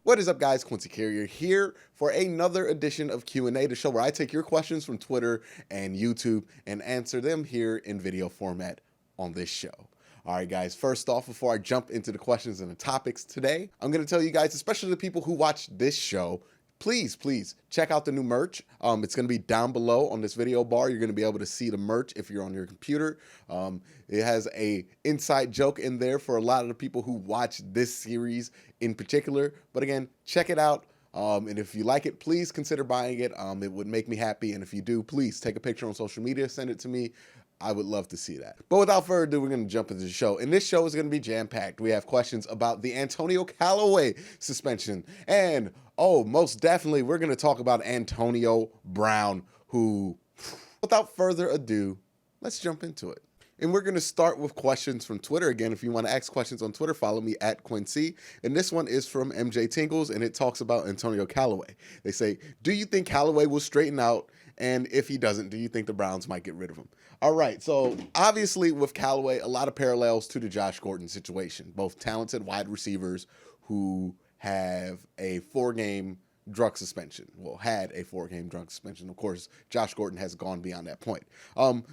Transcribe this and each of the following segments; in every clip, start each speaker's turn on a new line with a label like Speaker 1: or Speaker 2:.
Speaker 1: What is up, guys? Quincy Carrier here for another edition of Q&A, the show where I take your questions from Twitter and YouTube and answer them here in video format on this show. All right, guys, first off, before I jump into the questions and the topics today, I'm going to tell you guys, especially the people who watch this show, please check out the new merch. It's going to be down below on this video bar. You're going to be able to see the merch if you're on your computer. It has a inside joke in there for a lot of the people who watch this series in particular. But again, check it out. And if you like it, please consider buying it. It would make me happy. And if you do, please take a picture on social media, send it to me. I would love to see that. But without further ado, we're going to jump into the show. And this show is going to be jam-packed. We have questions about the Antonio Callaway suspension. And, most definitely, we're going to talk about Antonio Brown, who, without further ado, let's jump into it. And we're going to start with questions from Twitter. Again, if you want to ask questions on Twitter, follow me at Quincy. And this one is from MJ Tingles, and it talks about Antonio Callaway. They say, do you think Callaway will straighten out? And if he doesn't, do you think the Browns might get rid of him? All right, so obviously with Callaway, a lot of parallels to the Josh Gordon situation. Both talented wide receivers who have a 4-game drug suspension. Well, had a 4-game drug suspension. Of course, Josh Gordon has gone beyond that point.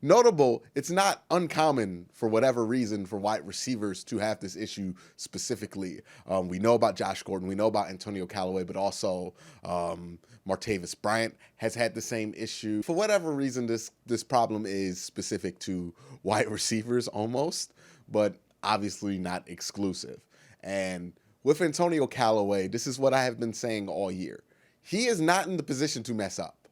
Speaker 1: Notable, it's not uncommon for whatever reason for wide receivers to have this issue specifically. We know about Josh Gordon. We know about Antonio Callaway, but also Martavis Bryant has had the same issue. For whatever reason, this problem is specific to wide receivers almost, but obviously not exclusive. And with Antonio Callaway, this is what I have been saying all year. He is not in the position to mess up.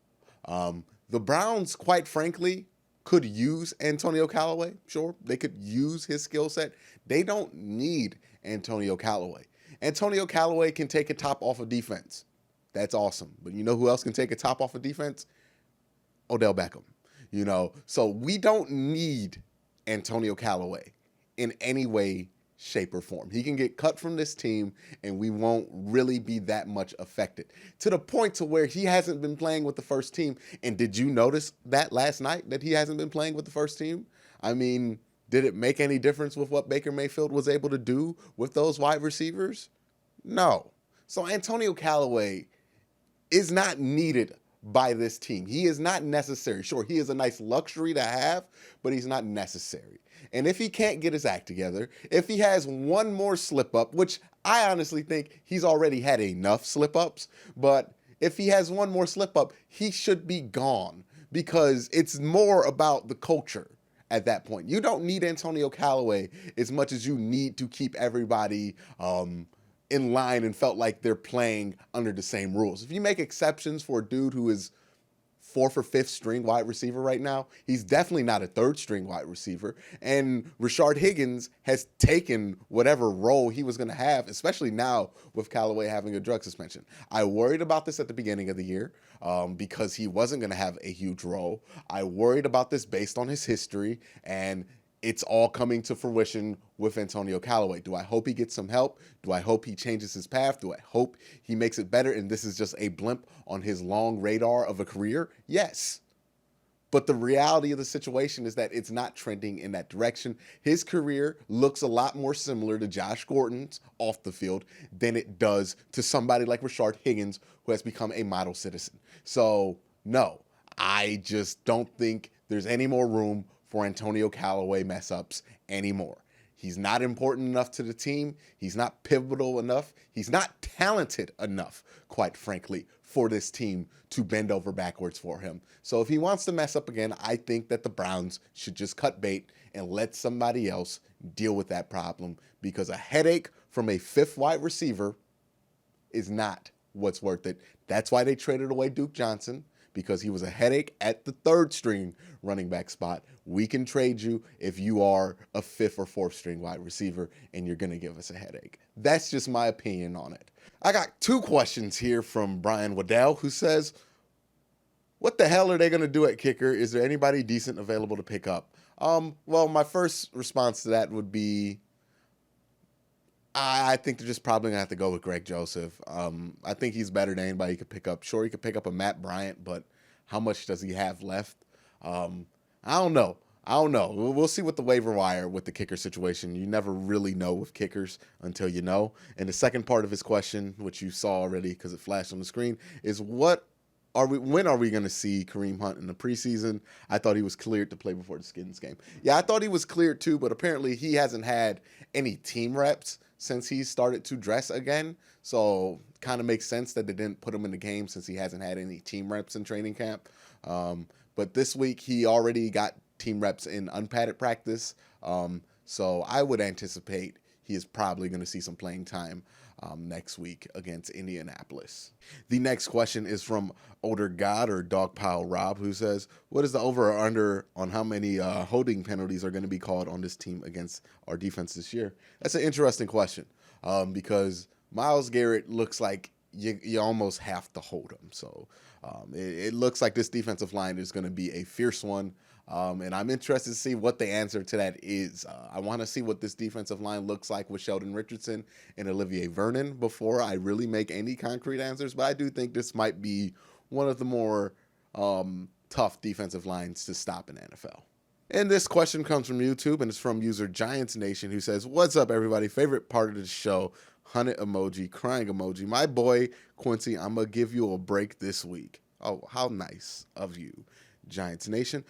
Speaker 1: The Browns, quite frankly, could use Antonio Callaway. Sure, they could use his skill set. They don't need Antonio Callaway. Antonio Callaway can take a top off of defense. That's awesome. But you know who else can take a top off of defense? Odell Beckham. So we don't need Antonio Callaway in any way, shape, or form. He can get cut from this team and we won't really be that much affected, to the point to where he hasn't been playing with the first team. And did you notice that last night, that he hasn't been playing with the first team? I mean, did it make any difference with what Baker Mayfield was able to do with those wide receivers? No. So Antonio Callaway is not needed by this team. He is not necessary. Sure, he is a nice luxury to have, but he's not necessary. And if he can't get his act together, if he has one more slip up, which I honestly think he's already had enough slip ups, but if he has one more slip up, he should be gone, because it's more about the culture at that point. You don't need Antonio Callaway as much as you need to keep everybody in line and felt like they're playing under the same rules. If you make exceptions for a dude who is 4th or 5th string wide receiver right now, he's definitely not a 3rd string wide receiver. And Rashard Higgins has taken whatever role he was going to have, especially now with Callaway having a drug suspension. I worried about this at the beginning of the year because he wasn't going to have a huge role. I worried about this based on his history, and it's all coming to fruition with Antonio Callaway. Do I hope he gets some help? Do I hope he changes his path? Do I hope he makes it better and this is just a blimp on his long radar of a career? Yes. But the reality of the situation is that it's not trending in that direction. His career looks a lot more similar to Josh Gordon's off the field than it does to somebody like Rashard Higgins, who has become a model citizen. So, no, I just don't think there's any more room for Antonio Callaway mess-ups anymore. He's not important enough to the team. He's not pivotal enough. He's not talented enough, quite frankly, for this team to bend over backwards for him. So if he wants to mess up again, I think that the Browns should just cut bait and let somebody else deal with that problem, because a headache from a 5th wide receiver is not what's worth it. That's why they traded away Duke Johnson, because he was a headache at the 3rd string running back spot. We can trade you if you are a 5th or 4th string wide receiver and you're going to give us a headache. That's just my opinion on it. I got 2 questions here from Brian Waddell, who says, what the hell are they going to do at kicker? Is there anybody decent available to pick up? Well, my first response to that would be, I think they're just probably going to have to go with Greg Joseph. I think he's better than anybody could pick up. Sure, he could pick up a Matt Bryant, but how much does he have left? I don't know. I don't know. We'll see what the waiver wire with the kicker situation. You never really know with kickers until you know. And the second part of his question, which you saw already because it flashed on the screen, is when are we going to see Kareem Hunt in the preseason? I thought he was cleared to play before the Skins game. Yeah, I thought he was cleared too, but apparently he hasn't had any team reps since he started to dress again. So kind of makes sense that they didn't put him in the game since he hasn't had any team reps in training camp. But this week he already got team reps in unpadded practice. So I would anticipate he is probably going to see some playing time next week against Indianapolis. The next question is from Older God or Dogpile Rob, who says, what is the over or under on how many holding penalties are going to be called on this team against our defense this year? That's an interesting question because Myles Garrett looks like you almost have to hold him. So it looks like this defensive line is going to be a fierce one. And I'm interested to see what the answer to that is. I want to see what this defensive line looks like with Sheldon Richardson and Olivier Vernon before I really make any concrete answers. But I do think this might be one of the more tough defensive lines to stop in the NFL. And this question comes from YouTube, and it's from user Giants Nation, who says, what's up, everybody? Favorite part of the show, hunted emoji, crying emoji. My boy, Quincy, I'm going to give you a break this week. Oh, how nice of you, Giants Nation.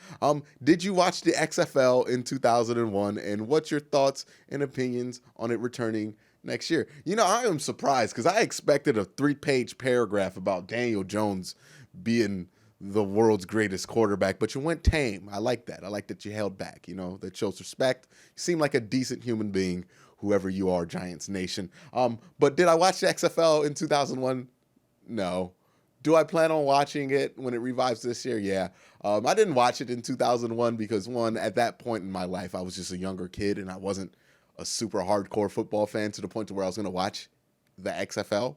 Speaker 1: Did you watch the XFL in 2001, and what's your thoughts and opinions on it returning next year? You know, I am surprised because I expected a 3-page paragraph about Daniel Jones being the world's greatest quarterback, but you went tame. I like that. I like that you held back, you know, that shows respect. You seem like a decent human being, whoever you are, Giants Nation. But did I watch the XFL in 2001? No. Do I plan on watching it when it revives this year? Yeah. I didn't watch it in 2001 because, one, at that point in my life, I was just a younger kid and I wasn't a super hardcore football fan to the point to where I was going to watch the XFL.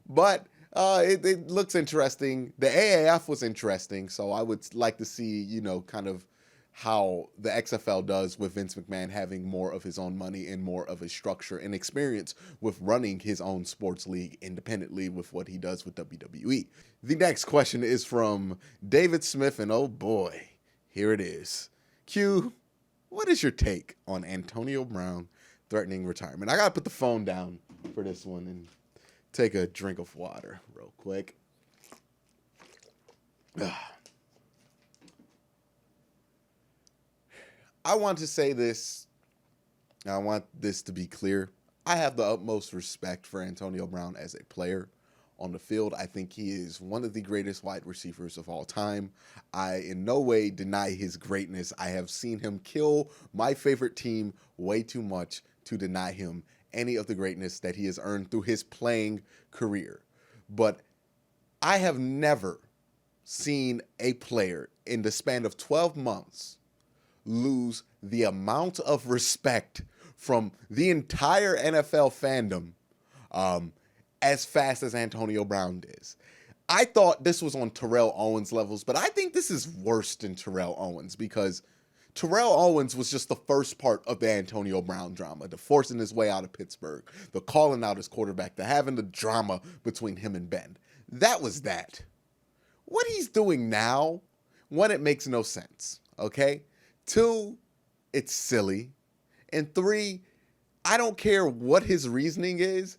Speaker 1: But it looks interesting. The AAF was interesting, so I would like to see, you know, kind of how the XFL does with Vince McMahon having more of his own money and more of a structure and experience with running his own sports league independently with what he does with WWE. The next question is from David Smith, and oh boy, here it is. Q, what is your take on Antonio Brown threatening retirement? I gotta put the phone down for this one and take a drink of water real quick. I want to say this. I want this to be clear. I have the utmost respect for Antonio Brown as a player on the field. I think he is one of the greatest wide receivers of all time. I in no way deny his greatness. I have seen him kill my favorite team way too much to deny him any of the greatness that he has earned through his playing career. But I have never seen a player in the span of 12 months lose the amount of respect from the entire NFL fandom as fast as Antonio Brown is. I thought this was on Terrell Owens levels, but I think this is worse than Terrell Owens because Terrell Owens was just the first part of the Antonio Brown drama, the forcing his way out of Pittsburgh, the calling out his quarterback, the having the drama between him and Ben. That was that. What he's doing now, one, it makes no sense, okay? Two, it's silly. And three, I don't care what his reasoning is.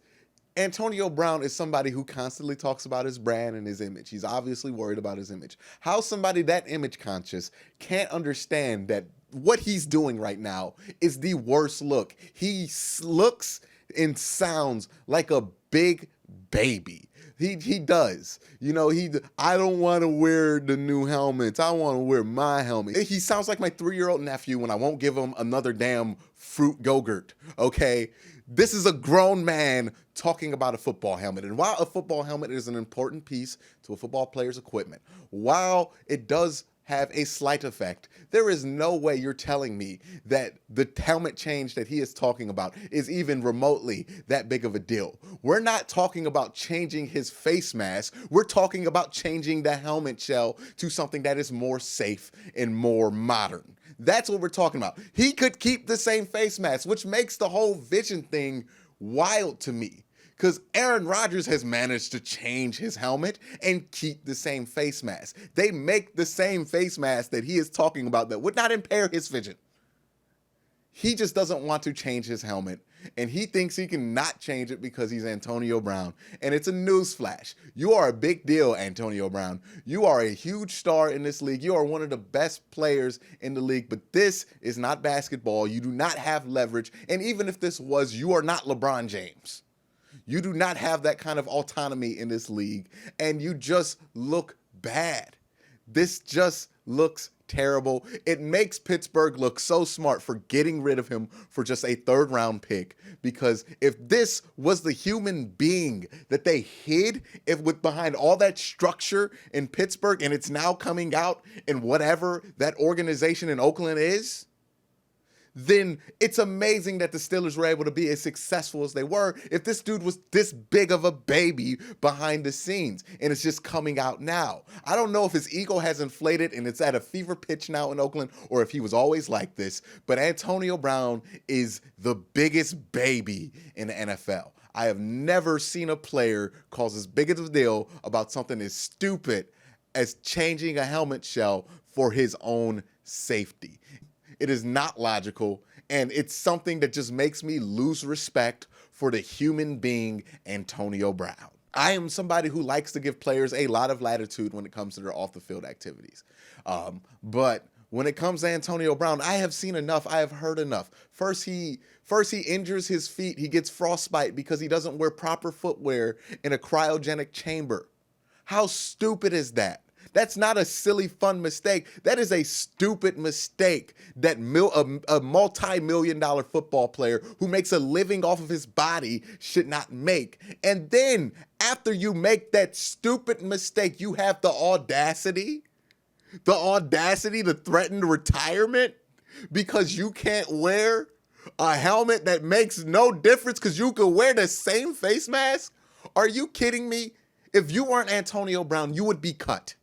Speaker 1: Antonio Brown is somebody who constantly talks about his brand and his image. He's obviously worried about his image. How somebody that image conscious can't understand that what he's doing right now is the worst look. He looks and sounds like a big baby. He does. You know, I don't want to wear the new helmets. I want to wear my helmet. He sounds like my 3-year-old nephew when I won't give him another damn fruit yogurt, okay? This is a grown man talking about a football helmet. And while a football helmet is an important piece to a football player's equipment, while it does have a slight effect, there is no way you're telling me that the helmet change that he is talking about is even remotely that big of a deal. We're not talking about changing his face mask. We're talking about changing the helmet shell to something that is more safe and more modern. That's what we're talking about. He could keep the same face mask, which makes the whole vision thing wild to me. because Aaron Rodgers has managed to change his helmet and keep the same face mask. They make the same face mask that he is talking about that would not impair his vision. He just doesn't want to change his helmet, and he thinks he can not change it because he's Antonio Brown. And it's a newsflash. You are a big deal, Antonio Brown. You are a huge star in this league. You are one of the best players in the league, but this is not basketball. You do not have leverage, and even if this was, you are not LeBron James. You do not have that kind of autonomy in this league, and you just look bad. This just looks terrible. It makes Pittsburgh look so smart for getting rid of him for just a third-round pick, because if this was the human being that they hid with behind all that structure in Pittsburgh, and it's now coming out in whatever that organization in Oakland is, then it's amazing that the Steelers were able to be as successful as they were if this dude was this big of a baby behind the scenes, and it's just coming out now. I don't know if his ego has inflated and it's at a fever pitch now in Oakland, or if he was always like this, but Antonio Brown is the biggest baby in the NFL. I have never seen a player cause as big of a deal about something as stupid as changing a helmet shell for his own safety. It is not logical, and it's something that just makes me lose respect for the human being Antonio Brown. I am somebody who likes to give players a lot of latitude when it comes to their off-the-field activities. But when it comes to Antonio Brown, I have seen enough. I have heard enough. First he injures his feet. He gets frostbite because he doesn't wear proper footwear in a cryogenic chamber. How stupid is that? That's not a silly, fun mistake. That is a stupid mistake that a multi-million-dollar football player who makes a living off of his body should not make. And then, after you make that stupid mistake, you have the audacity to threaten retirement because you can't wear a helmet that makes no difference because you could wear the same face mask? Are you kidding me? If you weren't Antonio Brown, you would be cut.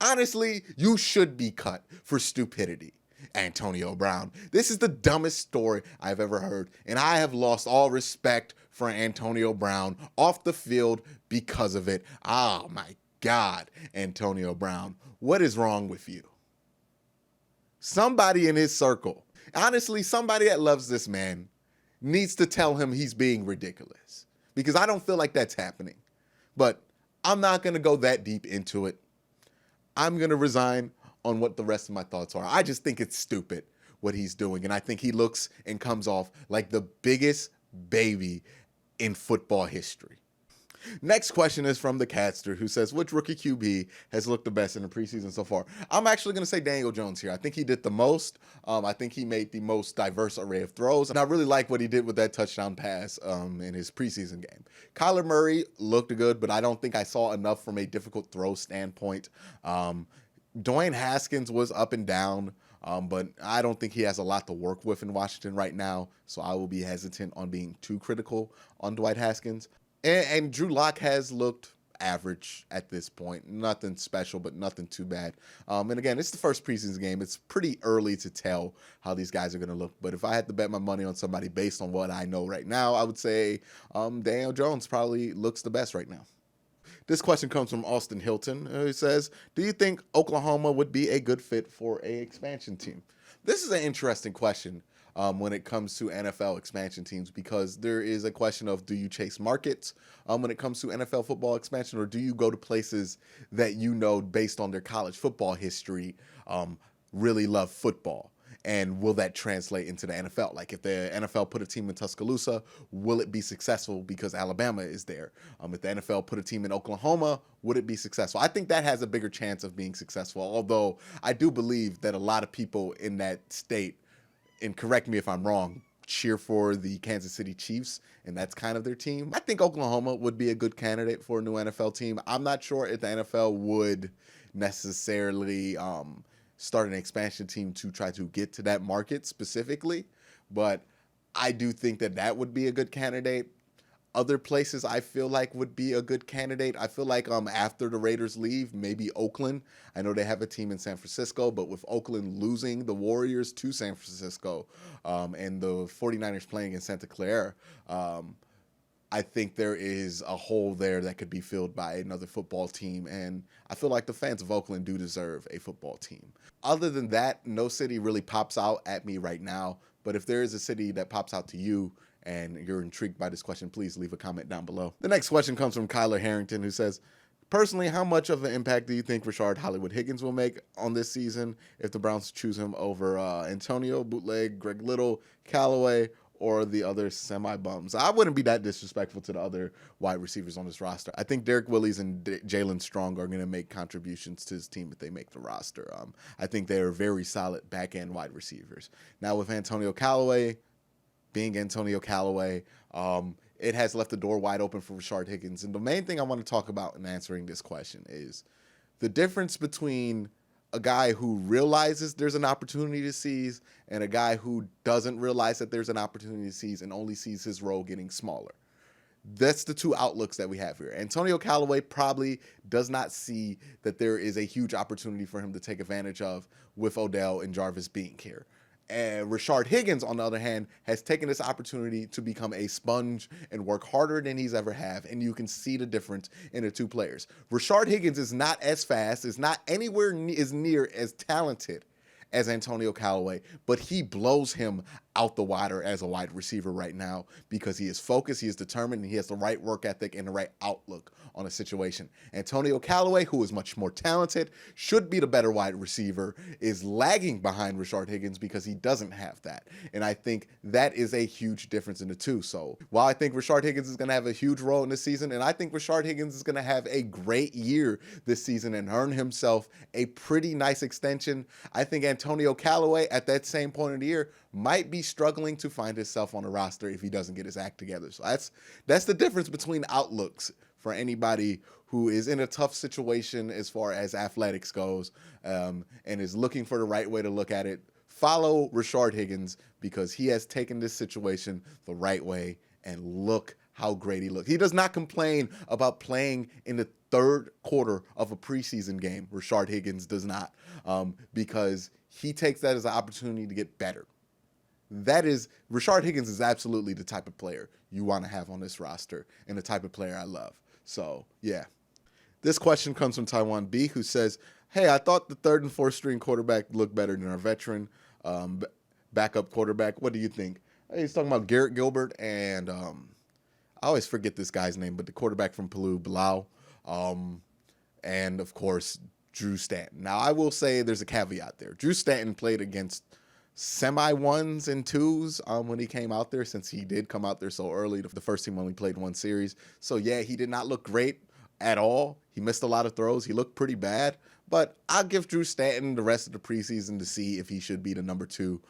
Speaker 1: Honestly, you should be cut for stupidity, Antonio Brown. This is the dumbest story I've ever heard, and I have lost all respect for Antonio Brown off the field because of it. Oh my God, Antonio Brown, what is wrong with you? Somebody in his circle, honestly, somebody that loves this man needs to tell him he's being ridiculous, because I don't feel like that's happening. But I'm not going to go that deep into it. I'm going to resign on what the rest of my thoughts are. I just think it's stupid what he's doing, and I think he looks and comes off like the biggest baby in football history. Next question is from the Catster, who says, which rookie QB has looked the best in the preseason so far? I'm actually going to say Daniel Jones here. I think he did the most. I think he made the most diverse array of throws, and I really like what he did with that touchdown pass in his preseason game. Kyler Murray looked good, but I don't think I saw enough from a difficult throw standpoint. Dwayne Haskins was up and down, but I don't think he has a lot to work with in Washington right now, so I will be hesitant on being too critical on Dwight Haskins. And Drew Lock has looked average at this point. Nothing special, but nothing too bad. And again, it's the first preseason game. It's pretty early to tell how these guys are going to look. But if I had to bet my money on somebody based on what I know right now, I would say Daniel Jones probably looks the best right now. This question comes from Austin Hilton, who says, do you think Oklahoma would be a good fit for an expansion team? This is an interesting question. When it comes to NFL expansion teams, because there is a question of, do you chase markets when it comes to NFL football expansion, or do you go to places that you know based on their college football history really love football? And will that translate into the NFL? Like if the NFL put a team in Tuscaloosa, will it be successful because Alabama is there? If the NFL put a team in Oklahoma, would it be successful? I think that has a bigger chance of being successful, although I do believe that a lot of people in that state, and correct me if I'm wrong, cheer for the Kansas City Chiefs, and that's kind of their team. I think Oklahoma would be a good candidate for a new NFL team. I'm not sure if the NFL would necessarily start an expansion team to try to get to that market specifically, but I do think that that would be a good candidate. Other places I feel like would be a good candidate, I feel like after the Raiders leave, maybe Oakland. I know they have a team in San Francisco, but with Oakland losing the Warriors to San Francisco and the 49ers playing in Santa Clara, I think there is a hole there that could be filled by another football team, and I feel like the fans of Oakland do deserve a football team. Other than that, no city really pops out at me right now, but if there is a city that pops out to you and you're intrigued by this question, please leave a comment down below. The next question comes from Kyler Harrington, who says, personally, how much of an impact do you think Rashard Hollywood Higgins will make on this season if the Browns choose him over Antonio, Bootleg, Greg Little, Callaway, or the other semi-bums? I wouldn't be that disrespectful to the other wide receivers on this roster. I think Derek Willis and Jalen Strong are going to make contributions to his team if they make the roster. I think they are very solid back-end wide receivers. Now, with Antonio Callaway being Antonio Callaway, it has left the door wide open for Rashard Higgins. And the main thing I want to talk about in answering this question is the difference between a guy who realizes there's an opportunity to seize and a guy who doesn't realize that there's an opportunity to seize and only sees his role getting smaller. That's the two outlooks that we have here. Antonio Callaway probably does not see that there is a huge opportunity for him to take advantage of with Odell and Jarvis being here. And Rashard Higgins, on the other hand, has taken this opportunity to become a sponge and work harder than he's ever have. And you can see the difference in the two players. Rashard Higgins is not as fast, is not anywhere as near as talented as Antonio Callaway, but he blows him out the water as a wide receiver right now because he is focused, he is determined, and he has the right work ethic and the right outlook on a situation. Antonio Callaway, who is much more talented, should be the better wide receiver, is lagging behind Rashard Higgins because he doesn't have that. And I think that is a huge difference in the two. So while I think Rashard Higgins is going to have a huge role in this season, and I think Rashard Higgins is going to have a great year this season and earn himself a pretty nice extension, I think Antonio Callaway at that same point of the year might be struggling to find himself on a roster if he doesn't get his act together. So that's the difference between outlooks for anybody who is in a tough situation as far as athletics goes, and is looking for the right way to look at it. Follow Rashard Higgins because he has taken this situation the right way, and look how great he looks. He does not complain about playing in the third quarter of a preseason game. Rashard Higgins does not, because he takes that as an opportunity to get better. Rashard Higgins is absolutely the type of player you want to have on this roster and the type of player I love. So, yeah. This question comes from Taiwan B, who says, hey, I thought the third and fourth string quarterback looked better than our veteran backup quarterback. What do you think? He's talking about Garrett Gilbert and I always forget this guy's name, but the quarterback from Purdue, Blau, and, of course, Drew Stanton. Now, I will say there's a caveat there. Drew Stanton played against semi-ones and twos when he came out there, since he did come out there so early. The first team only played one series. So, yeah, he did not look great at all. He missed a lot of throws. He looked pretty bad. But I'll give Drew Stanton the rest of the preseason to see if he should be the number two.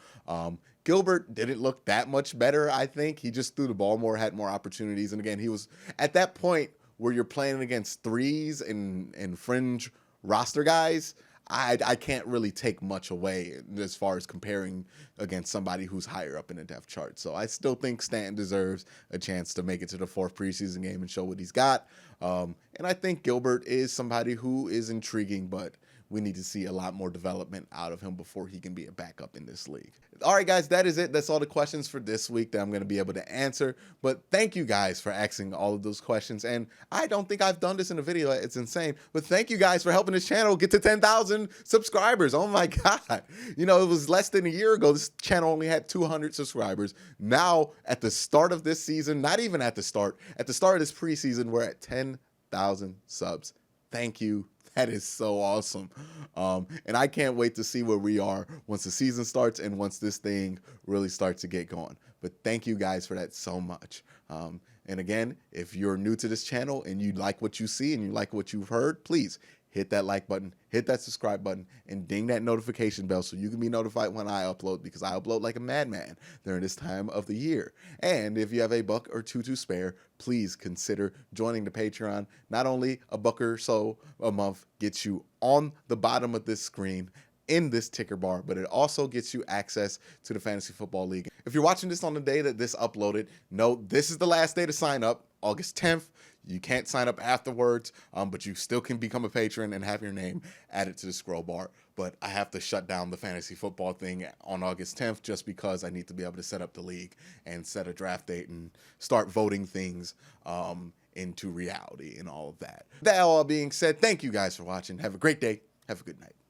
Speaker 1: Gilbert didn't look that much better, I think. He just threw the ball more, had more opportunities. And, again, he was at that point where you're playing against threes and fringe roster guys. I can't really take much away as far as comparing against somebody who's higher up in the depth chart. So I still think Stanton deserves a chance to make it to the fourth preseason game and show what he's got. And I think Gilbert is somebody who is intriguing, but we need to see a lot more development out of him before he can be a backup in this league. All right, guys, that is it. That's all the questions for this week that I'm going to be able to answer. But thank you guys for asking all of those questions. And I don't think I've done this in a video. It's insane. But thank you guys for helping this channel get to 10,000 subscribers. Oh, my God. You know, it was less than a year ago. This channel only had 200 subscribers. Now, at the start of this season, not even at the start of this preseason, we're at 10,000 subs. Thank you. That is so awesome. And I can't wait to see where we are once the season starts and once this thing really starts to get going. But thank you guys for that so much. And again, if you're new to this channel and you like what you see and you like what you've heard, please hit that like button, hit that subscribe button, and ding that notification bell so you can be notified when I upload, because I upload like a madman during this time of the year. And if you have a buck or two to spare, please consider joining the Patreon. Not only a buck or so a month gets you on the bottom of this screen in this ticker bar, but it also gets you access to the Fantasy Football League. If you're watching this on the day that this uploaded, note this is the last day to sign up, August 10th. You can't sign up afterwards, but you still can become a patron and have your name added to the scroll bar. But I have to shut down the fantasy football thing on August 10th just because I need to be able to set up the league and set a draft date and start voting things into reality and all of that. That all being said, thank you guys for watching. Have a great day. Have a good night.